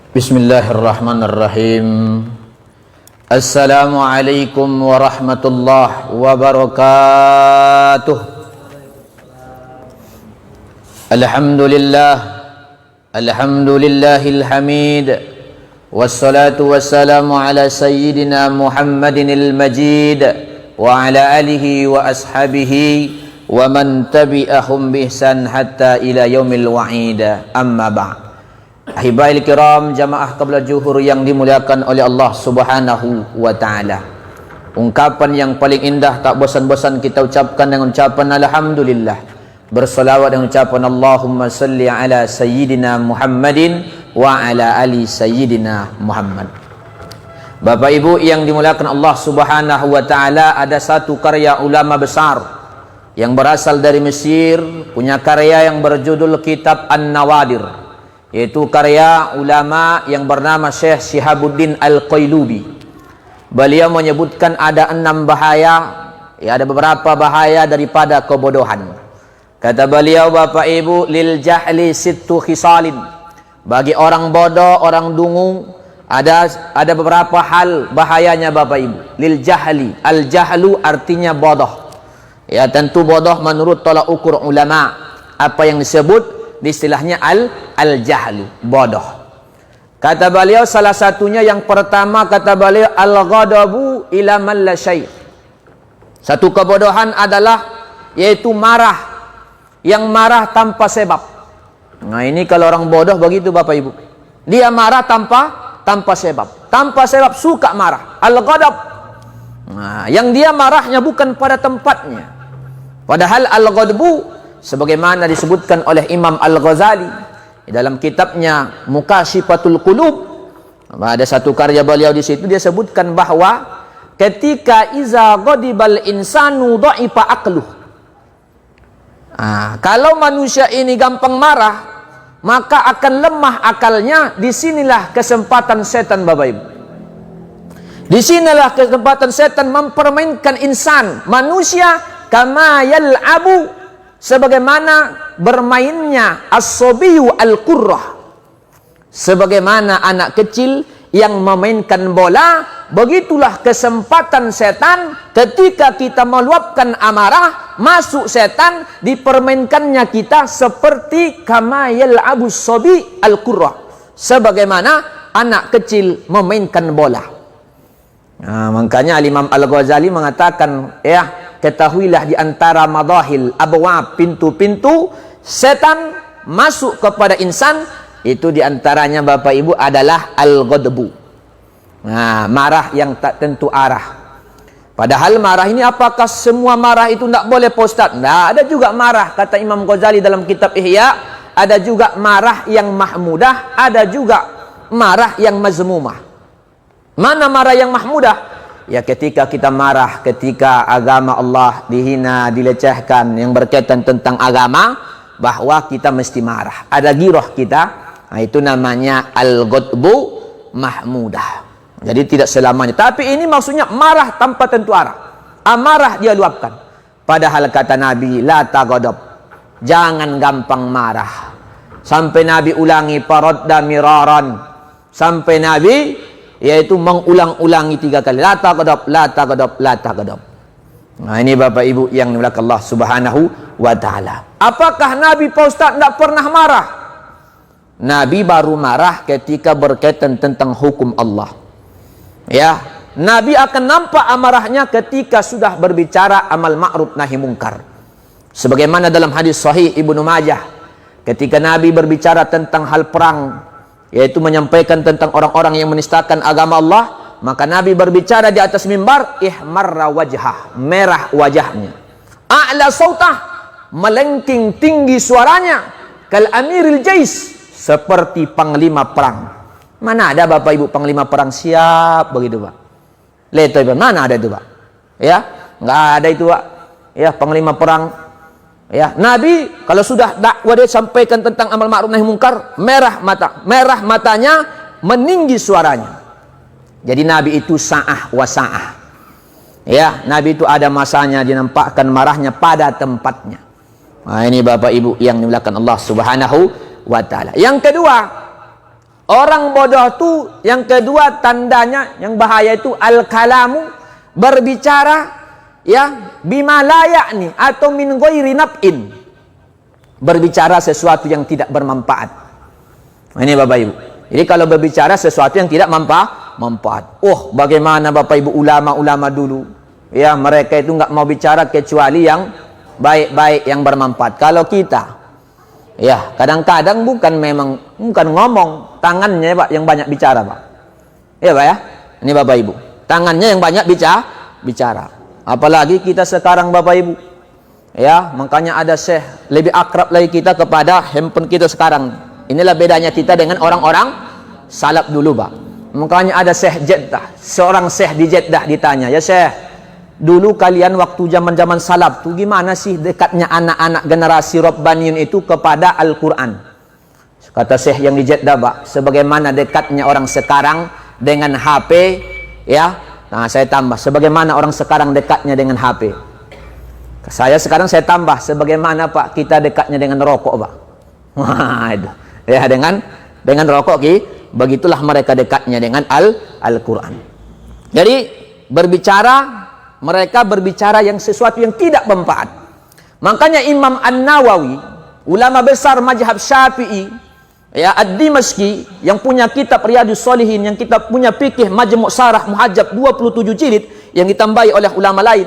Bismillahirrahmanirrahim. Assalamualaikum warahmatullahi wabarakatuh. Alhamdulillahil hamid. Wassalatu wassalamu ala sayyidina Muhammadinil majid wa ala alihi wa ashabihi wa man tabi'ahum bi ihsan hatta ila yaumil wa'id. Amma ba'd. Ahibail kiram, jamaah qabla zuhur yang dimuliakan oleh Allah Subhanahu wa taala. Ungkapan yang paling indah tak bosan-bosan kita ucapkan dengan ucapan alhamdulillah. Berselawat dengan ucapan Allahumma salli ala sayyidina Muhammadin wa ala ali sayyidina Muhammad. Bapak Ibu yang dimuliakan Allah Subhanahu wa taala, ada satu karya ulama besar yang berasal dari Mesir, punya karya yang berjudul Kitab An-Nawadir, yaitu karya ulama yang bernama Syekh Syihabuddin Al-Qailubi. Beliau menyebutkan ada 6 bahaya, ada beberapa bahaya daripada kebodohan. Kata beliau, Bapak Ibu, lil jahli sittu khisalin. Bagi orang bodoh, orang dungu, ada beberapa hal bahayanya Bapak Ibu. Lil jahli, al jahlu artinya bodoh. Ya, tentu bodoh menurut tolak ukur ulama. Apa yang disebut istilahnya al-jahlu, bodoh. Kata beliau salah satunya, yang pertama kata beliau, al-ghadabu ila man la syai'. Satu kebodohan adalah yaitu marah, yang marah tanpa sebab. Nah, ini kalau orang bodoh begitu Bapak Ibu. Dia marah tanpa sebab. Tanpa sebab suka marah. Al-ghadab. Nah, yang dia marahnya bukan pada tempatnya. Padahal al-ghadbu sebagaimana disebutkan oleh Imam Al-Ghazali dalam kitabnya Mukashifatul Qulub, ada satu karya beliau di situ, dia sebutkan bahwa ketika iza ghadibal insanu dha'ifa aqluh. Kalau manusia ini gampang marah, maka akan lemah akalnya. Disinilah kesempatan setan Bapak Ibu. Disinilah kesempatan setan mempermainkan insan, manusia, kama yal'abu, sebagaimana bermainnya as-sobiyu al-qurrah, sebagaimana anak kecil yang memainkan bola. Begitulah kesempatan setan ketika kita meluapkan amarah, masuk setan, dipermainkannya kita seperti kama yal'abu as-sobi al-qurrah, sebagaimana anak kecil memainkan bola. Nah, makanya Imam Al-Ghazali mengatakan, ketahuilah di antara madahil abwab, pintu-pintu setan masuk kepada insan, itu di antaranya Bapak Ibu adalah al-ghadbu. Nah, marah yang tak tentu arah. Padahal marah ini, apakah semua marah itu tidak boleh Pak Ustaz? Nah, ada juga marah, kata Imam Ghazali dalam kitab Ihya, ada juga marah yang mahmudah, ada juga marah yang mazmumah. Mana marah yang mahmudah? Ya, ketika kita marah ketika agama Allah dihina, dilecehkan, yang berkaitan tentang agama, bahwa kita mesti marah, ada girah kita. Nah, itu namanya al-ghadbu mahmudah. Jadi tidak selamanya, tapi ini maksudnya marah tanpa tentu arah, amarah dia luapkan. Padahal kata Nabi, la taghadab, jangan gampang marah. Sampai Nabi ulangi paradda miraran, sampai Nabi yaitu mengulang-ulangi 3 kali, la taghadab, la taghadab, la taghadab. Nah, ini Bapak Ibu yang dimuliakan Allah Subhanahu wa taala. Apakah Nabi Pak Ustaz tidak pernah marah? Nabi baru marah ketika berkaitan tentang hukum Allah. Ya, Nabi akan nampak amarahnya ketika sudah berbicara amal ma'ruf nahi mungkar. Sebagaimana dalam hadis sahih Ibnu Majah, ketika Nabi berbicara tentang hal perang, yaitu menyampaikan tentang orang-orang yang menistakan agama Allah, maka Nabi berbicara di atas mimbar, ihmarra wajhah, merah wajahnya, a'la sautah, melengking tinggi suaranya, kal amiril jais, seperti panglima perang. Mana ada Bapak Ibu panglima perang siap begitu Pak? Lihat Pak, mana ada itu Pak? Ya, nggak ada itu Pak. Ya, panglima perang. Ya, Nabi kalau sudah dakwah dia sampaikan tentang amal ma'ruf nahi mungkar, merah matanya, meninggi suaranya. Jadi Nabi itu sa'ah wa sa'ah. Ya, Nabi itu ada masanya dinampakkan marahnya pada tempatnya. Nah, ini Bapak Ibu yang dimuliakan Allah Subhanahu wa taala. Yang kedua, Orang bodoh itu yang kedua tandanya yang bahaya itu al-kalamu, berbicara ya bima la ya'ni atau min ghairi naf'in. Berbicara sesuatu yang tidak bermanfaat. Ini Bapak Ibu. Jadi kalau berbicara sesuatu yang tidak manfaat. Oh, bagaimana Bapak Ibu ulama-ulama dulu? Ya, mereka itu nggak mau bicara kecuali yang baik-baik, yang bermanfaat. Kalau kita, ya kadang-kadang bukan ngomong, tangannya Pak yang banyak bicara Pak. Ya Pak ya, ini Bapak Ibu. Tangannya yang banyak bicara. Apalagi kita sekarang Bapak Ibu. Ya, makanya ada syekh lebih akrab lagi kita kepada handphone kita sekarang. Inilah bedanya kita dengan orang-orang salaf dulu Pak. Makanya ada syekh Jeddah, seorang syekh di Jeddah ditanya, ya syekh, dulu kalian waktu zaman-zaman salaf tuh gimana sih dekatnya anak-anak generasi Rabbaniyun itu kepada Al-Quran? Kata syekh yang di Jeddah Pak, sebagaimana dekatnya orang sekarang dengan HP, ya. Nah saya tambah, sebagaimana orang sekarang dekatnya dengan HP. Sekarang saya tambah, sebagaimana Pak kita dekatnya dengan rokok Pak. Wah, itu. Ya dengan rokok begitulah mereka dekatnya dengan Al-Quran. Jadi mereka berbicara yang sesuatu yang tidak bermanfaat. Makanya Imam An-Nawawi, ulama besar mazhab Syafi'i, ya Ad-Dimashqi, yang punya kitab Riyadhus Shalihin, yang kita punya fikih Majmu' Syarah Muhadzab 27 jilid yang ditambahi oleh ulama lain.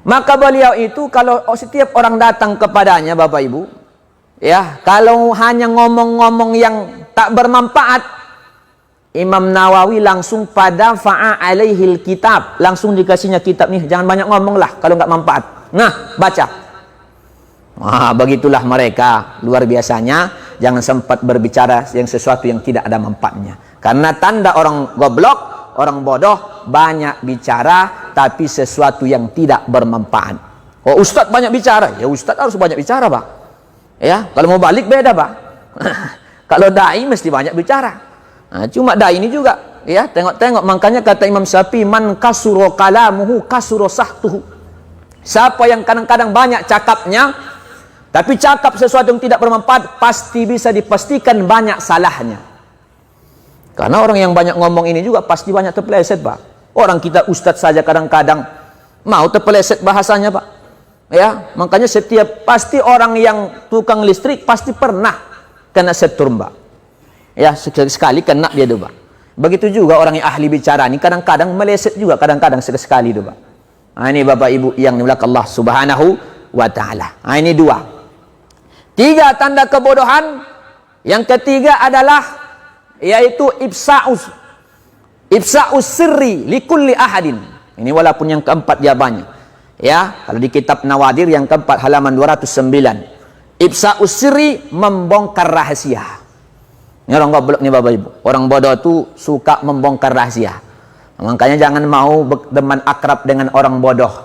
Maka beliau itu kalau setiap orang datang kepadanya Bapak Ibu, ya kalau hanya ngomong-ngomong yang tak bermanfaat, Imam Nawawi langsung pada fa'a alaihil kitab, langsung dikasihnya kitab nih, jangan banyak ngomong lah kalau nggak manfaat. Nah, baca. Wah, begitulah mereka luar biasanya, jangan sempat berbicara yang sesuatu yang tidak ada manfaatnya. Karena tanda orang goblok, orang bodoh, banyak bicara tapi sesuatu yang tidak bermanfaat. Oh, ustadz banyak bicara, ya ustadz harus banyak bicara Pak. Ya, kalau mau balik beda Pak. Kalau dai mesti banyak bicara. Nah, cuma dai ini juga, ya tengok-tengok. Makanya kata Imam Syafi'i, man kasuro kalamuhu kasuro sahtuhu. Siapa yang kadang-kadang banyak cakapnya, tapi cakap sesuatu yang tidak bermanfaat, pasti bisa dipastikan banyak salahnya. Karena orang yang banyak ngomong ini juga pasti banyak terpeleset Pak. Orang kita ustadz saja kadang-kadang mau terpeleset bahasanya Pak. Ya, makanya pasti orang yang tukang listrik pasti pernah kena setrum Pak. Ya, sekali kena dia tuh Pak. Begitu juga orang yang ahli bicara ini kadang-kadang meleset juga, kadang-kadang sekali itu Pak. Nah, ini Bapak Ibu yang dimuliakan Allah Subhanahu wa taala. Nah, ini 2. 3 tanda kebodohan. Yang ketiga adalah yaitu ibsa'us sirri likulli ahadin. Ini walaupun yang keempat jawabannya. Ya, kalau di kitab Nawadir yang keempat halaman 209. Ibsa'us sirri, membongkar rahasia. Ini orang goblok nih Bapak Ibu. Orang bodoh itu suka membongkar rahasia. Makanya jangan mau berteman akrab dengan orang bodoh.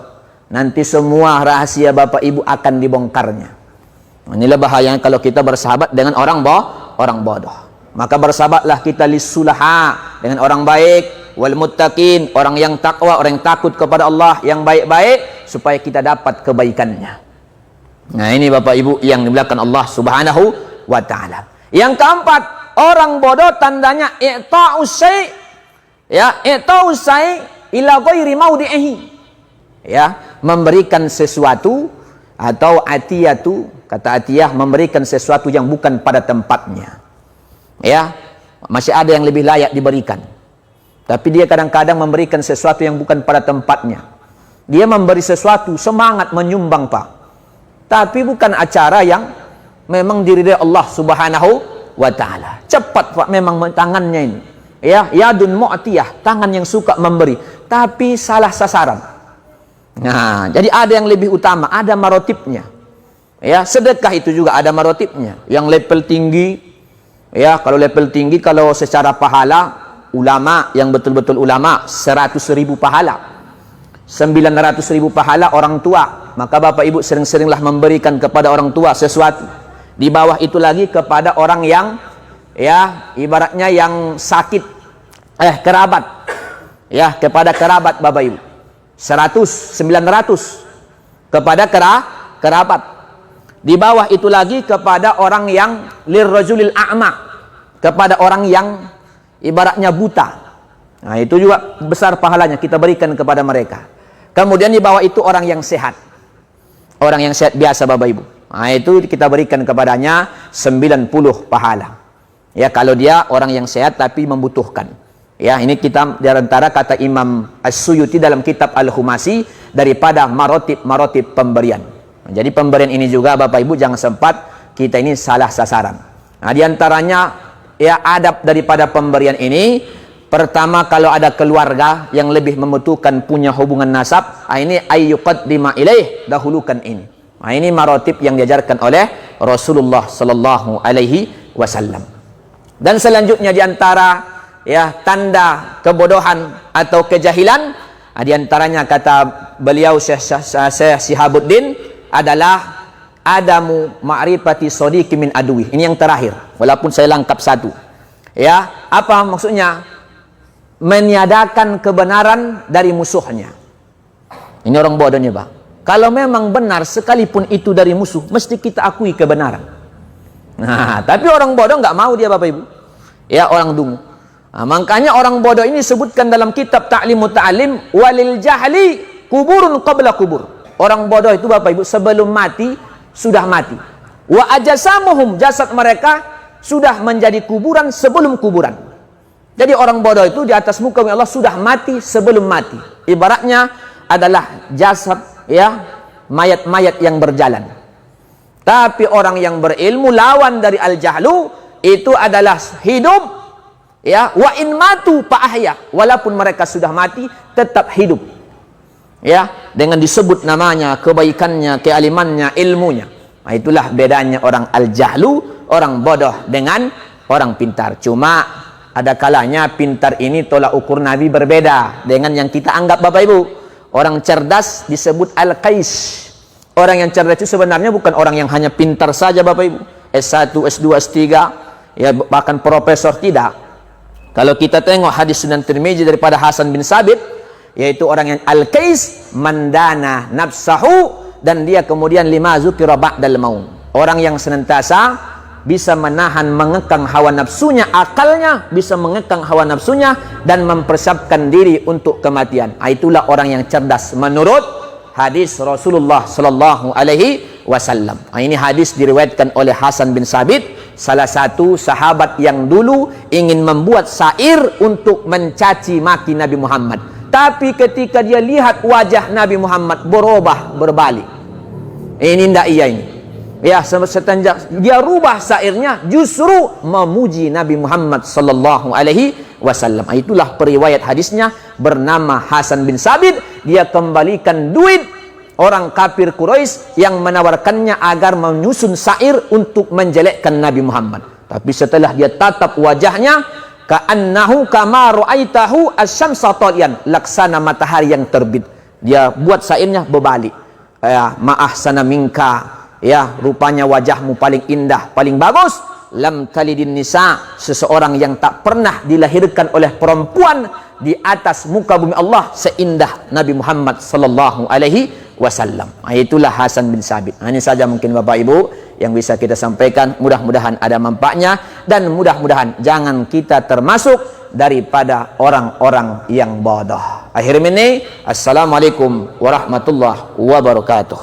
Nanti semua rahasia Bapak Ibu akan dibongkarnya. Inilah bahayanya kalau kita bersahabat dengan orang bodoh. Maka bersahabatlah kita lisulaha, dengan orang baik, wal muttaqin, orang yang takwa, orang yang takut kepada Allah, yang baik-baik, supaya kita dapat kebaikannya. Nah, ini Bapak Ibu yang dimuliakan Allah Subhanahu wa taala. Yang keempat, orang bodoh tandanya i'ta'us syai', ya, i'ta'us syai' ila ghairi maudi'ihi. Ya, memberikan sesuatu atau atiyatu, kata atiyah, memberikan sesuatu yang bukan pada tempatnya. Ya, masih ada yang lebih layak diberikan. Tapi dia kadang-kadang memberikan sesuatu yang bukan pada tempatnya. Dia memberi sesuatu, semangat menyumbang Pak. Tapi bukan acara yang memang diridai Allah Subhanahu wa taala. Cepat Pak memang tangannya ini. Ya, yadun mu'tiyah, tangan yang suka memberi, tapi salah sasaran. Nah, jadi ada yang lebih utama, ada marotipnya. Ya, sedekah itu juga ada marotipnya. Yang level tinggi, ya, kalau level tinggi, kalau secara pahala, ulama yang betul-betul ulama 100.000 pahala, 900.000 pahala orang tua. Maka Bapak Ibu sering-seringlah memberikan kepada orang tua sesuatu. Di bawah itu lagi kepada orang yang, ya, ibaratnya yang sakit, kerabat, ya, kepada kerabat Bapak Ibu 100, 900 kepada kerabat. Di bawah itu lagi kepada orang yang lirrajulil a'ma, kepada orang yang ibaratnya buta. Nah, itu juga besar pahalanya kita berikan kepada mereka. Kemudian di bawah itu orang yang sehat. Orang yang sehat biasa Bapak Ibu. Nah, itu kita berikan kepadanya 90 pahala. Ya, kalau dia orang yang sehat tapi membutuhkan. Ya, ini kita di antara kata Imam As-Suyuti dalam kitab Al-Humasi daripada marotib pemberian. Nah, jadi pemberian ini juga Bapak Ibu jangan sempat kita ini salah sasaran. Nah, di antaranya ya adab daripada pemberian ini, pertama kalau ada keluarga yang lebih membutuhkan punya hubungan nasab, ini ayyuqaddima ilaih, dahulukan ini. Nah, ini marotib yang diajarkan oleh Rasulullah sallallahu alaihi wasallam. Dan selanjutnya di antara ya tanda kebodohan atau kejahilan, di antaranya kata beliau Syekh Syihabuddin adalah adamu ma'rifati sadiqi min aduwi. Ini yang terakhir, walaupun saya lengkap satu. Ya, apa maksudnya? Meniadakan kebenaran dari musuhnya. Ini orang bodohnya, Pak. Kalau memang benar sekalipun itu dari musuh, mesti kita akui kebenaran. Nah, tapi orang bodoh nggak mau dia, Bapak Ibu. Ya, orang dungu. Nah, makanya orang bodoh ini disebutkan dalam kitab Ta'limut Ta'lim, walil jahli kuburun qabla kubur. Orang bodoh itu Bapak Ibu sebelum mati sudah mati. Wa ajasamuhum, jasad mereka sudah menjadi kuburan sebelum kuburan. Jadi orang bodoh itu di atas muka bumi Allah sudah mati sebelum mati. Ibaratnya adalah jasad ya, mayat-mayat yang berjalan. Tapi orang yang berilmu lawan dari al-jahlu itu adalah hidup ya, wa in matu fa ahya, walaupun mereka sudah mati tetap hidup. Ya, dengan disebut namanya, kebaikannya, kealimannya, ilmunya. Nah, itulah bedanya orang al-jahlu, orang bodoh dengan orang pintar. Cuma ada kalanya pintar ini tolak ukur Nabi berbeda dengan yang kita anggap Bapak Ibu. Orang cerdas disebut al-qais. Orang yang cerdas itu sebenarnya bukan orang yang hanya pintar saja Bapak Ibu. S1, S2, S3, ya bahkan profesor, tidak. Kalau kita tengok hadis Sunan Tirmizi daripada Hasan bin Sabit, yaitu orang yang al-qais, mandana nafsahu, dan dia kemudian lima zukira ba'dal maut. Orang yang senantiasa bisa menahan, mengekang hawa nafsunya, akalnya bisa mengekang hawa nafsunya dan mempersiapkan diri untuk kematian. Itulah orang yang cerdas menurut hadis Rasulullah sallallahu alaihi wasallam. Ini hadis diriwayatkan oleh Hasan bin Sabit, salah satu sahabat yang dulu ingin membuat syair untuk mencaci maki Nabi Muhammad. Tapi ketika dia lihat wajah Nabi Muhammad berubah, berbalik. Ini ndak iya ini. Ya, setanjak dia rubah syairnya justru memuji Nabi Muhammad sallallahu alaihi wasallam. Itulah periwayat hadisnya, bernama Hasan bin Sabit. Dia kembalikan duit orang kafir Quraisy yang menawarkannya agar menyusun syair untuk menjelekkan Nabi Muhammad. Tapi setelah dia tatap wajahnya, ka'annahu kama ra'aitahu asy-syamsa taliyan, laksana matahari yang terbit. Dia buat syairnya berbalik. Ya, ma'ahsana minka, ya rupanya wajahmu paling indah, paling bagus. Lam talidin nisa, seseorang yang tak pernah dilahirkan oleh perempuan di atas muka bumi Allah seindah Nabi Muhammad sallallahu alaihi wasallam. Itulah Hasan bin Sabit. Ini saja mungkin Bapak Ibu yang bisa kita sampaikan. Mudah-mudahan ada manfaatnya dan mudah-mudahan jangan kita termasuk daripada orang-orang yang bodoh. Akhir ini, assalamualaikum warahmatullahi wabarakatuh.